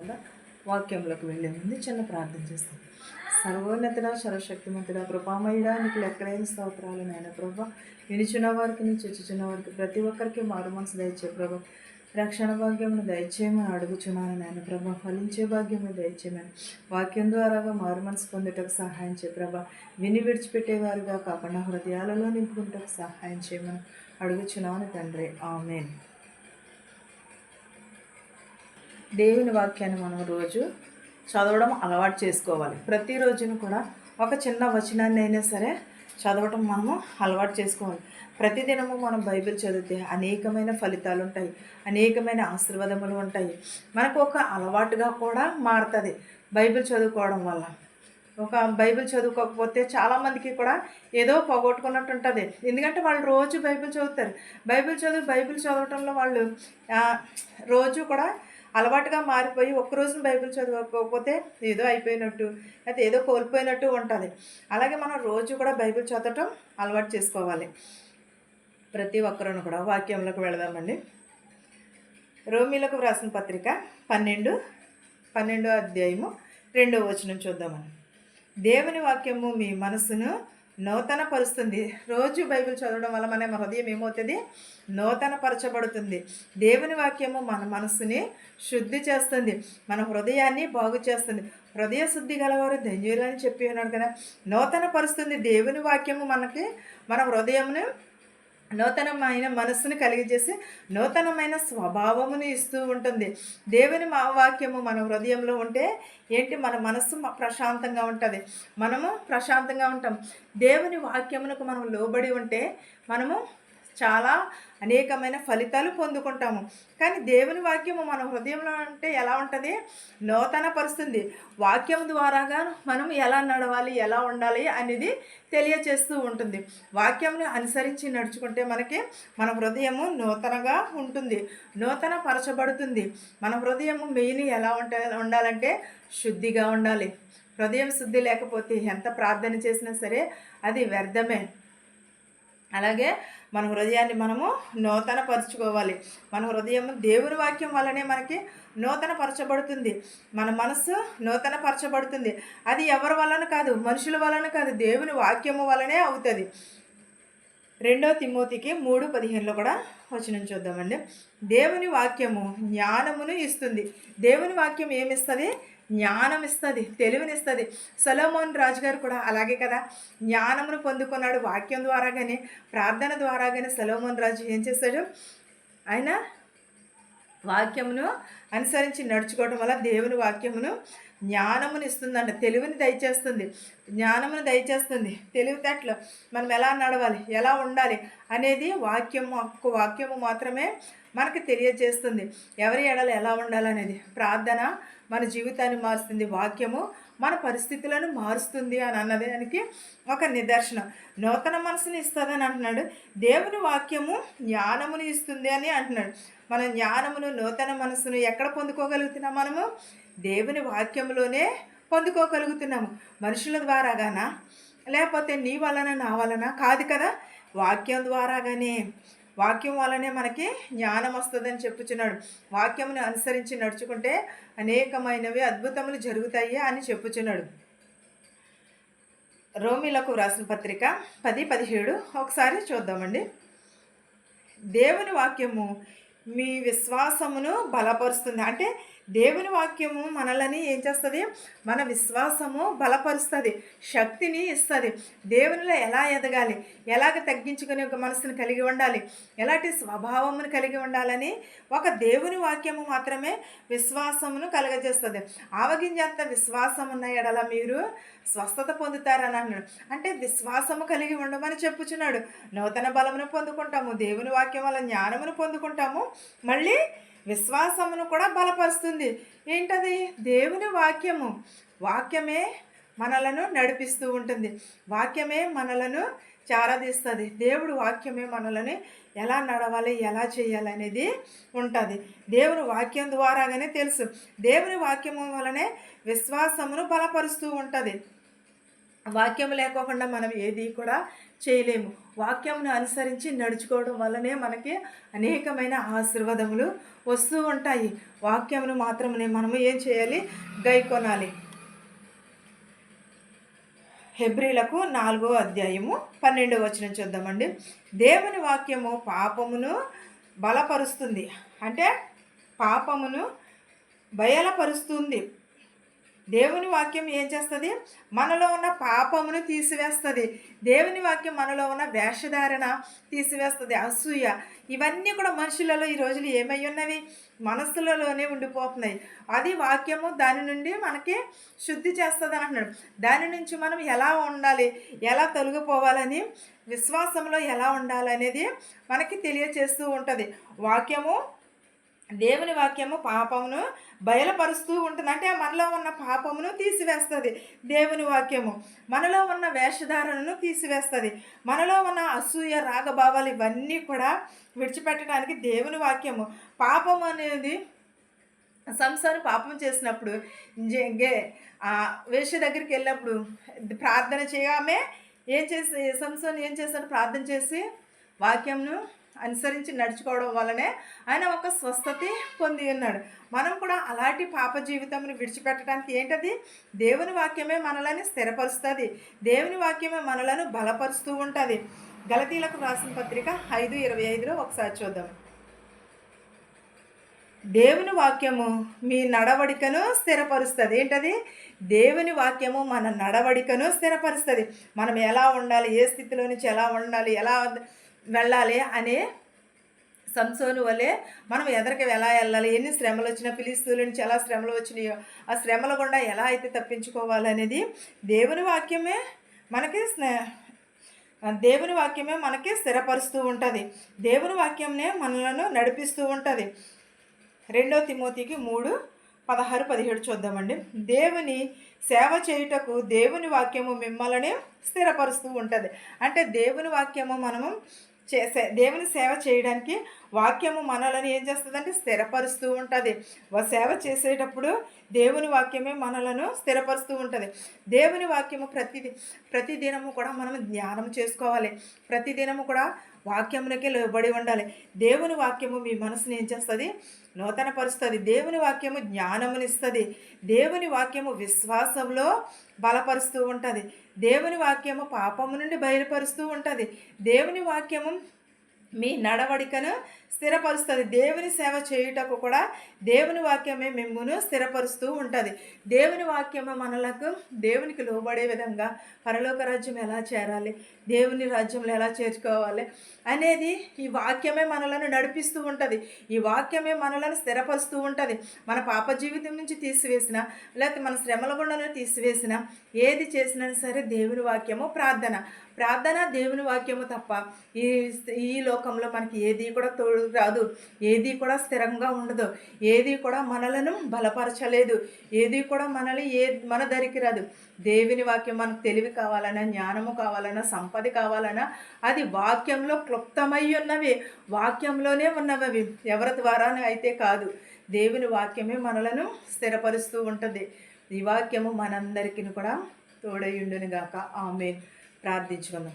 కూడా వాక్యంలోకి వెళ్ళే ముందు చిన్న ప్రార్థన చేస్తాం. సర్వోన్నతుడ, సర్వశక్తిమంతుడ, కృపామయుడా, నీకు లెక్కలేని స్తోత్రాలు నాయన ప్రభా. వినిచున్న వారికి, నీ చెచ్చుచున్న వారికి, ప్రతి ఒక్కరికి మారు మనసు దయచే ప్రభా. రక్షణ భాగ్యమును దయచేయమని అడుగుచున్నాను నాయన ప్రభా. ఫలించే భాగ్యము దయచేయమని, వాక్యం ద్వారాగా మారు మనసు పొందుటకు సహాయం చే ప్రభా. విని విడిచిపెట్టేవారుగా కాకుండా హృదయాలలో నింపుకుంటకు సహాయం చేయమని అడుగుచున్నాను తండ్రి. ఆమేన్. దేవుని వాక్యాన్ని మనం రోజు చదవడం అలవాటు చేసుకోవాలి. ప్రతిరోజును కూడా ఒక చిన్న వచనాన్ని అయినా సరే చదవటం మనము అలవాటు చేసుకోవాలి. ప్రతిదినము మనం బైబిల్ చదివితే అనేకమైన ఫలితాలు ఉంటాయి, అనేకమైన ఆశీర్వాదములు ఉంటాయి. మనకు ఒక అలవాటుగా కూడా మారుతుంది బైబిల్ చదువుకోవడం వల్ల. ఒక బైబిల్ చదువుకోకపోతే చాలామందికి కూడా ఏదో పోగొట్టుకున్నట్టు ఉంటుంది. ఎందుకంటే వాళ్ళు రోజు బైబిల్ చదువుతారు. బైబిల్ చదవటంలో వాళ్ళు రోజు కూడా అలవాటుగా మారిపోయి ఒక్కరోజున బైబిల్ చదవకపోతే ఏదో అయిపోయినట్టు, అయితే ఏదో కోల్పోయినట్టు ఉంటుంది. అలాగే మనం రోజు కూడా బైబిల్ చదవటం అలవాటు చేసుకోవాలి. ప్రతి ఒక్కరూ కూడా వాక్యంలోకి వెళదామండి. రోమీలకు వ్రాసిన పత్రిక 12వ అధ్యాయము 2వ వచనం చూద్దామని. దేవుని వాక్యము మీ మనసును నూతన పరుస్తుంది. రోజు బైబిల్ చదవడం వల్ల మన హృదయం ఏమవుతుంది? నూతన పరచబడుతుంది. దేవుని వాక్యము మన మనసుని శుద్ధి చేస్తుంది, మన హృదయాన్ని బాగు చేస్తుంది. హృదయ శుద్ధి గలవారు ధన్యులని చెప్పి ఉన్నాడు కదా. నూతన పరుస్తుంది దేవుని వాక్యము మనకి, మన హృదయమును నూతనమైన మనస్సును కలిగజేసి నూతనమైన స్వభావమును ఇస్తూ ఉంటుంది. దేవుని వాక్యము మన హృదయంలో ఉంటే ఏంటి? మన మనస్సు ప్రశాంతంగా ఉంటుంది, మనము ప్రశాంతంగా ఉంటాం. దేవుని వాక్యమునకు మనం లోబడి ఉంటే మనము చాలా అనేకమైన ఫలితాలు పొందుకుంటాము. కానీ దేవుని వాక్యము మన హృదయంలో అంటే ఎలా ఉంటుంది? నూతన పరుస్తుంది. వాక్యం ద్వారాగా మనం ఎలా నడవాలి, ఎలా ఉండాలి అనేది తెలియచేస్తూ ఉంటుంది. వాక్యంని అనుసరించి నడుచుకుంటే మన హృదయము నూతనగా ఉంటుంది, నూతన పరచబడుతుంది. మన హృదయము మెయిన్ ఎలా ఉండాలంటే శుద్ధిగా ఉండాలి. హృదయం శుద్ధి లేకపోతే ఎంత ప్రార్థన చేసినా సరే అది వ్యర్థమే. అలాగే మన హృదయాన్ని మనము నూతన పరుచుకోవాలి. మన హృదయం దేవుని వాక్యం వల్లనే మనకి నూతన పరచబడుతుంది. మన మనస్సు నూతన పరచబడుతుంది. అది ఎవరి వలన కాదు, మనుషుల వలన కాదు, దేవుని వాక్యము వలనే అవుతుంది. 2 తిమోతికి 3:15 కూడా వచనం చూద్దామండి. దేవుని వాక్యము జ్ఞానమును ఇస్తుంది. దేవుని వాక్యం ఏమిస్తుంది? జ్ఞానం ఇస్తుంది, తెలివినిస్తుంది. సొలొమోన్ రాజుగారు కూడా అలాగే కదా, జ్ఞానమును పొందుకున్నాడు వాక్యం ద్వారాగానే, ప్రార్థన ద్వారాగానే. సొలొమోన్ రాజు ఏం చేశాడు? ఆయన వాక్యమును అనుసరించి నడుచుకోవడం వల్ల దేవుని వాక్యమును జ్ఞానమును ఇస్తుందంట, తెలివిని దయచేస్తుంది, జ్ఞానమును దయచేస్తుంది. తెలివితేటలు మనం ఎలా నడవాలి, ఎలా ఉండాలి అనేది వాక్యము మాత్రమే మనకు తెలియజేస్తుంది. ఎవరి ఎడల ఎలా ఉండాలనేది. ప్రార్థన మన జీవితాన్ని మారుస్తుంది, వాక్యము మన పరిస్థితులను మారుస్తుంది అని అన్నదానికి ఒక నిదర్శనం. నూతన మనసుని ఇస్తుందని అంటున్నాడు. దేవుని వాక్యము జ్ఞానమును ఇస్తుంది అని అంటున్నాడు. మన జ్ఞానమును, నూతన మనసును ఎక్కడ పొందుకోగలుగుతున్నాం? మనము దేవుని వాక్యంలోనే పొందుకోగలుగుతున్నాము. మనుషుల ద్వారాగానా, లేకపోతే నీ వలన నా వలన కాదు కదా, వాక్యం ద్వారాగానే. వాక్యం వల్లనే మనకి జ్ఞానం వస్తుందని చెప్పుచున్నాడు. వాక్యమును అనుసరించి నడుచుకుంటే అనేకమైనవి అద్భుతములు జరుగుతాయి అని చెప్పుచున్నాడు. రోమీలకు వ్రాసిన పత్రిక 10:17 ఒకసారి చూద్దామండి. దేవుని వాక్యము మీ విశ్వాసమును బలపరుస్తుంది. అంటే దేవుని వాక్యము మనల్ని ఏం చేస్తుంది? మన విశ్వాసము బలపరుస్తుంది, శక్తిని ఇస్తుంది. దేవునిలో ఎలా ఎదగాలి, ఎలాగ తగ్గించుకునే ఒక మనసును కలిగి ఉండాలి, ఎలాంటి స్వభావమును కలిగి ఉండాలని ఒక దేవుని వాక్యము మాత్రమే విశ్వాసమును కలగజేస్తుంది. ఆవగింజంత విశ్వాసం ఉన్న ఎడల మీరు స్వస్థత పొందుతారని అన్నాడు. అంటే విశ్వాసము కలిగి ఉండమని చెప్పుచున్నాడు. నూతన బలమును పొందుకుంటాము, దేవుని వాక్యం వల్ల జ్ఞానమును పొందుకుంటాము, మళ్ళీ విశ్వాసమును కూడా బలపరుస్తుంది. ఏంటది? దేవుని వాక్యము. వాక్యమే మనలను నడిపిస్తూ ఉంటుంది, వాక్యమే మనలను చారదీస్తుంది. దేవుడు వాక్యమే మనల్ని ఎలా నడవాలి, ఎలా చేయాలి అనేది ఉంటుంది. దేవుని వాక్యం ద్వారాగానే తెలుసు. దేవుని వాక్యము వలనే విశ్వాసమును బలపరుస్తూ ఉంటుంది. వాక్యం లేకోకుండా మనం ఏది కూడా చేయలేము. వాక్యంను అనుసరించి నడుచుకోవడం వల్లనే మనకి అనేకమైన ఆశీర్వాదములు వస్తూ ఉంటాయి. వాక్యమును మాత్రమే మనము ఏం చేయాలి? గైకొనాలి. హెబ్రీలకు 4వ అధ్యాయము 12వ వచనం చూద్దామండి. దేవుని వాక్యము పాపమును బలపరుస్తుంది, అంటే పాపమును బయలుపరుస్తుంది. దేవుని వాక్యం ఏం చేస్తుంది? మనలో ఉన్న పాపమును తీసివేస్తుంది. దేవుని వాక్యం మనలో ఉన్న వేషధారణ తీసివేస్తుంది. అసూయ, ఇవన్నీ కూడా మనుషులలో ఈ రోజులు ఏమై ఉన్నవి? మనస్సులలోనే ఉండిపోతున్నాయి. అది వాక్యము దాని నుండి మనకి శుద్ధి చేస్తుంది అని అంటున్నాడు. దాని నుంచి మనం ఎలా ఉండాలి, ఎలా తొలగిపోవాలని, విశ్వాసంలో ఎలా ఉండాలనేది మనకి తెలియచేస్తూ ఉంటుంది. దేవుని వాక్యము పాపమును బయలుపరుస్తూ ఉంటుంది, అంటే మనలో ఉన్న పాపమును తీసివేస్తుంది. దేవుని వాక్యము మనలో ఉన్న వేషధారణను తీసివేస్తుంది. మనలో ఉన్న అసూయ, రాగభావాలు ఇవన్నీ కూడా విడిచిపెట్టడానికి దేవుని వాక్యము. పాపం అనేది సంసారం పాపం చేసినప్పుడు వేష దగ్గరికి వెళ్ళినప్పుడు ప్రార్థన చేయమే ఏం చేసి సంసారం ఏం చేస్తాడు? ప్రార్థన చేసి వాక్యంను అనుసరించి నడుచుకోవడం వల్లనే ఆయన ఒక స్వస్థత పొంది ఉన్నాడు. మనం కూడా అలాంటి పాప జీవితంను విడిచిపెట్టడానికి ఏంటది? దేవుని వాక్యమే మనల్ని స్థిరపరుస్తుంది. దేవుని వాక్యమే మనలను బలపరుస్తూ ఉంటుంది. గలతీలకు రాసిన పత్రిక 5:25 ఒకసారి చూద్దాం. దేవుని వాక్యము మీ నడవడికను స్థిరపరుస్తుంది. ఏంటది? దేవుని వాక్యము మన నడవడికను స్థిరపరుస్తుంది. మనం ఎలా ఉండాలి, ఏ స్థితిలో నుంచి ఎలా ఉండాలి, ఎలా వెళ్ళాలి అనే సంసోను వలె మనం ఎదరికి ఎలా వెళ్ళాలి, ఎన్ని శ్రమలు వచ్చినా, ఫిలిస్తీయుల నుంచి ఎలా శ్రమలు వచ్చినాయో ఆ శ్రమల గుండా ఎలా అయితే తప్పించుకోవాలనేది దేవుని వాక్యమే మనకి స్థిరపరుస్తూ ఉంటుంది. దేవుని వాక్యంనే మనలను నడిపిస్తూ ఉంటుంది. 2 తిమోతికి 3:16-17 చూద్దామండి. దేవుని సేవ చేయుటకు దేవుని వాక్యము మిమ్మల్ని స్థిరపరుస్తూ ఉంటుంది. అంటే దేవుని వాక్యము మనము దేవుని సేవ చేయడానికి వాక్యము మనలను ఏం చేస్తుందంటే స్థిరపరుస్తూ ఉంటుంది. సేవ చేసేటప్పుడు దేవుని వాక్యమే మనలను స్థిరపరుస్తూ ఉంటుంది. దేవుని వాక్యము ప్రతిదినము కూడా మనం ధ్యానం చేసుకోవాలి. ప్రతిదినము కూడా వాక్యమునకే లోబడి ఉండాలి. దేవుని వాక్యము మీ మనసుని ఏం చేస్తుంది? నూతన పరుస్తుంది. దేవుని వాక్యము జ్ఞానమునిస్తుంది. దేవుని వాక్యము విశ్వాసంలో బలపరుస్తూ ఉంటుంది. దేవుని వాక్యము పాపము నుండి బయలుపరుస్తూ ఉంటుంది. దేవుని వాక్యము మీ నడవడికను స్థిరపరుస్తుంది. దేవుని సేవ చేయుటకు కూడా దేవుని వాక్యమే మిమ్మును స్థిరపరుస్తూ ఉంటుంది. దేవుని వాక్యము మనలకు దేవునికి లోబడే విధంగా పరలోక రాజ్యం ఎలా చేరాలి, దేవుని రాజ్యంలో ఎలా చేర్చుకోవాలి అనేది ఈ వాక్యమే మనలను నడిపిస్తూ ఉంటుంది. ఈ వాక్యమే మనలను స్థిరపరుస్తూ ఉంటుంది. మన పాప జీవితం నుంచి తీసివేసిన, లేకపోతే మన శ్రమల గుండను తీసివేసిన, ఏది చేసినా సరే దేవుని వాక్యము ప్రార్థన దేవుని వాక్యము తప్ప ఈ లోకంలో మనకి ఏది కూడా తోడు రాదు. ఏది కూడా స్థిరంగా ఉండదు. ఏది కూడా మనలను బలపరచలేదు. ఏది కూడా మన దరికి రాదు. దేవుని వాక్యం మనకు తెలివి కావాలన్నా, జ్ఞానము కావాలన్నా, సంపద కావాలన్నా అది వాక్యంలో క్లుప్తమై ఉన్నవి, వాక్యంలోనే ఉన్నవి, ఎవరి ద్వారానే అయితే కాదు. దేవుని వాక్యమే మనలను స్థిరపరుస్తూ ఉంటుంది. ఈ వాక్యము మనందరికీ కూడా తోడయుండును గాక. ఆమేన్. ప్రార్థించుకుందాం.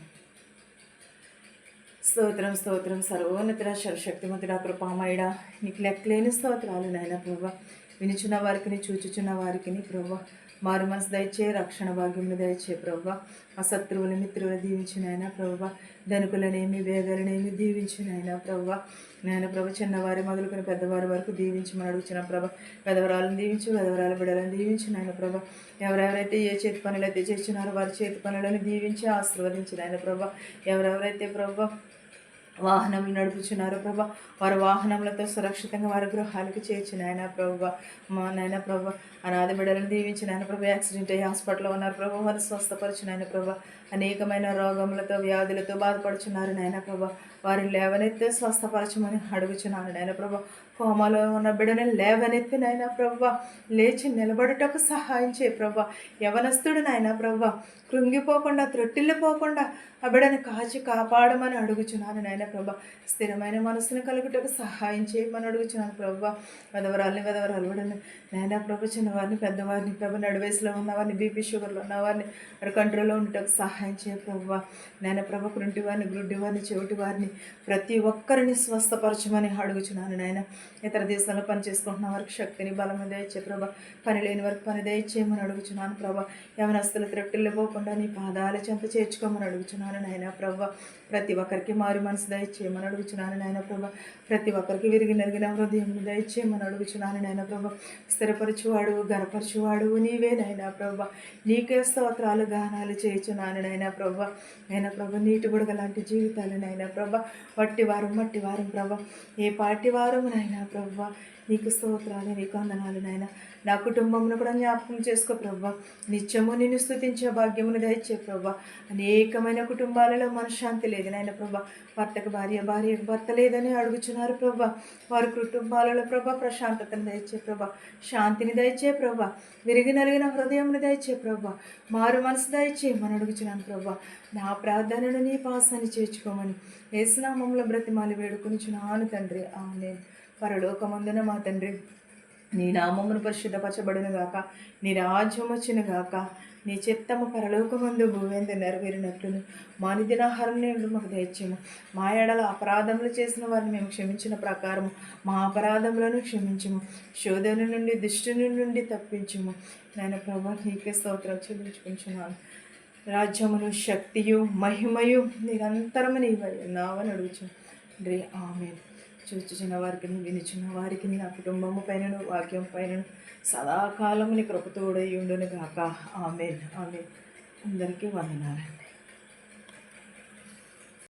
స్తోత్రం స్తోత్రం సర్వోన్నతుడ సర్వశక్తిమంతుడా కృపామయుడా నీకు లెక్కలేని స్తోత్రాలు నాయన ప్రభా. వినుచున్న వారికి, చూచుచున్న వారికి ప్రభా మారు మనసు దయచే, రక్షణ భాగ్యములు దయచే ప్రభా. ఆ శత్రువుల మిత్రులు దీవించినైనా ప్రభా. ధనుకులనేమి వేదలనేమి దీవించినైనా ప్రభా. నాయన ప్రభ చిన్నవారి మొదలుకొని పెద్దవారి వరకు దీవించమని అడుగుచిన ప్రభ. పెదవరాలను దీవించి, పెదవరాల బిడ్డలను దీవించిన ఆయన ప్రభ. ఎవరెవరైతే ఏ చేతి పనులు అయితే చేస్తున్నారో వారి చేతి పనులను దీవించి ఆశీర్వదించిన ఆయన ప్రభ. ఎవరెవరైతే ప్రభ వాహనములు నడుపుచున్నారు ప్రభా, వారి వాహనములతో సురక్షితంగా వారి గృహాలకు చేర్చిన ఆయన ప్రభా. మా నాయన ప్రభా అనాథ బిడ్డలను దీవించిన ఆయన ప్రభా. యాక్సిడెంట్ అయ్యి హాస్పిటల్లో ఉన్నారు ప్రభా, వారిని స్వస్థపరిచిన ఆయన ప్రభా. అనేకమైన రోగములతో, వ్యాధులతో బాధపడుచున్నారు నాయన ప్రభా. వారిని లేవనెత్తి స్వస్థపరచమని అడుగుచున్నాను నాయన ప్రభా. కోమాలో ఉన్న బిడ్డని లేవనెత్తి నాయన ప్రభా, లేచి నిలబడుటకు సహాయం చేయ ప్రభా. యవనస్తుడు నాయన ప్రభా, కృంగిపోకుండా త్రొట్టిల్లిపోకుండా ఆ బిడ్డని కాచి కాపాడమని అడుగుచున్నాను నాయన ప్రభా. స్థిరమైన మనసును కలుగుటకు సహాయం చేయమని అడుగుచున్నాను ప్రభా. వెదవరాలు బిడ్డని నాయన ప్రభా, చిన్నవారిని పెద్దవారిని ప్రభా, నడువయసులో ఉన్నవారిని, బీపీ షుగర్లో ఉన్నవారిని కంట్రోల్లో ఉండటకు సహాయం చేయ ప్రభా. నాయన ప్రభా, కుంటివారిని, గుడ్డివారిని, చెవిటి వారిని ప్రతి ఒక్కరిని స్వస్థపరచమని అడుగుచున్నాను నాయన. ఇతర దేశాల్లో పని చేసుకుంటున్న వారికి శక్తిని బలము దయచే ప్రభా. పని లేని వారికి పని దయచేయమని అడుగుచున్నాను ప్రభా. యవనస్తులు త్రెట్టిల్లిపోకుండా నీ పాదాల చెంత చేర్చుకోమని అడుగుచున్నాను నాయన ప్రభా. ప్రతి ఒక్కరికి మారు మనసు దయచేయమని అడుగుచున్నాను నాయన ప్రభా. ప్రతి ఒక్కరికి విరిగి నరిగిన హృదయం దయచేయమని అడుగుచున్నాను నాయన ప్రభా. స్థిరపరచువాడు, గనపరచువాడు నీవే నాయన ప్రభా. నీకే స్తోత్రాలు గానాలు చేయుచున్నాను నాయన ప్రభా. నాయన ప్రభా, నీటి బుడగ లాంటి జీవితాలు నాయన ప్రభా. మట్టి వారం ప్రభా, ఏ పాటి వారం నాయన ప్రభా. నీకు స్తోత్రాలు, నీకు వందనాలు నాయన. నా కుటుంబంను కూడా జ్ఞాపకం చేసుకో ప్రభా. నిత్యము నిన్ను స్తుతించే భాగ్యమును దయచే ప్రభా. అనేకమైన కుటుంబాలలో మనశ్శాంతి లేదు నాయన ప్రభా. భర్తకు భార్య, భార్యకు భర్త లేదని అడుగుచున్నారు ప్రభా. వారి కుటుంబాలలో ప్రభా ప్రశాంతతను దయచే ప్రభా. శాంతిని దయచే ప్రభా. విరిగి నలిగిన హృదయమును దయచే ప్రభా. మారు మనసు దయచేయమని అడుగుచున్నాను ప్రభా. నా ప్రార్థనను నీ పాసాన్ని చేర్చుకోమని యేసు నామములో బ్రతిమాలి వేడుకొనుచున్నాను తండ్రి. ఆమేన్. పరలోకమందున మా తండ్రి, నీ నామమును పరిశుద్ధపరచబడును గాక. నీ రాజ్యం వచ్చును గాక. నీ చిత్తము పరలోకమందు భూమియందు నెరవేరినట్లును మా నిదినాహారం నేడు మాకు దయచేయము. మా ఎడల అపరాధములు చేసిన వారిని మేము క్షమించిన ప్రకారము మా అపరాధములను క్షమించము. శోధన నుండి, దుష్టుని నుండి తప్పించము. నేను ప్రభా, నీకే స్తోత్రాలు చెల్లించుకుంటున్నాను. రాజ్యమును, శక్తియు, మహిమయు నిరంతరము నీవై ఉన్నావని అడుగుచు రే. ఆమేన్. చూచుచున్న వారికి, వినుచున్న వారికి, నా కుటుంబము పైనను, వాక్యం పైనను సదాకాలము నీ కృపతోడై ఉండును గాక. ఆమేన్. ఆమేన్. అందరికీ వందనాలండి.